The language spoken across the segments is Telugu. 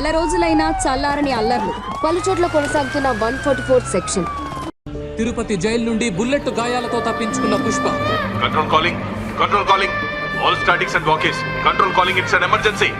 నెల రోజులైనా చల్లారని అల్లర్లు, పలు చోట్ల కొనసాగుతున్న 144 సెక్షన్. తిరుపతి జైలు నుండి బుల్లెట్ గాయాలతో తప్పించుకున్న Pushpa. Control calling all statics and walkies. Control calling, it's an emergency.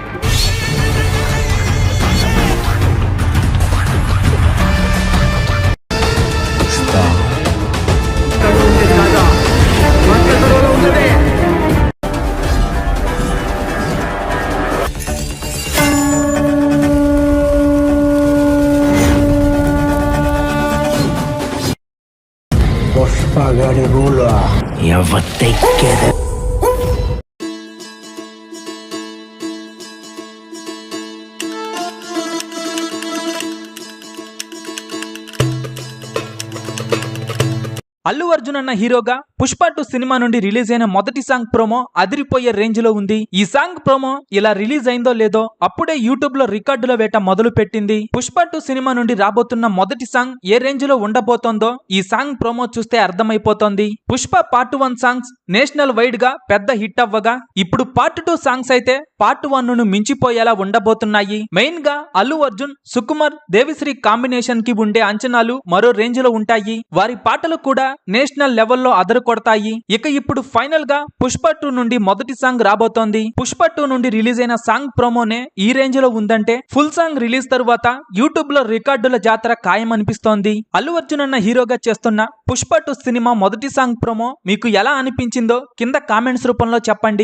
Pushpa Garibula. Eu vou ter que... Allu Arjun అన్న హీరోగా పుష్ప 2 సినిమా నుండి రిలీజ్ అయిన మొదటి సాంగ్ ప్రోమో అదిరిపోయే రేంజ్ లో ఉంది. ఈ సాంగ్ ప్రోమో ఇలా రిలీజ్ అయిందో లేదో అప్పుడే యూట్యూబ్ లో రికార్డుల వేట మొదలు పెట్టింది. పుష్ప 2 సినిమా నుండి రాబోతున్న మొదటి సాంగ్ ఏ రేంజ్ లో ఉండబోతోందో ఈ సాంగ్ ప్రోమో చూస్తే అర్థమైపోతోంది. Pushpa part 1 songs national wide గా పెద్ద హిట్ అవ్వగా ఇప్పుడు పార్ట్ 2 సాంగ్స్ అయితే పార్ట్ 1 ను మించిపోయేలా ఉండబోతున్నాయి. మెయిన్ గా అల్లు అర్జున్, సుకుమార్, దేవిశ్రీ కాంబినేషన్ కి ఉండే అంచనాలు మరో రేంజ్ లో ఉంటాయి. వారి పాటలు కూడా నేషనల్ లెవెల్లో అదరు కొడతాయి. ఇక ఇప్పుడు ఫైనల్ గా పుష్ప 2 నుండి మొదటి సాంగ్ రాబోతోంది. పుష్ప 2 నుండి రిలీజ్ అయిన సాంగ్ ప్రోమోనే ఈ రేంజ్ లో ఉందంటే ఫుల్ సాంగ్ రిలీజ్ తరువాత యూట్యూబ్ లో రికార్డుల జాతర ఖాయం అనిపిస్తోంది. అల్లు అర్జున్ అన్న హీరోగా చేస్తున్న పుష్ప 2 సినిమా మొదటి సాంగ్ ప్రోమో మీకు ఎలా అనిపించిందో కింద కామెంట్స్ రూపంలో చెప్పండి.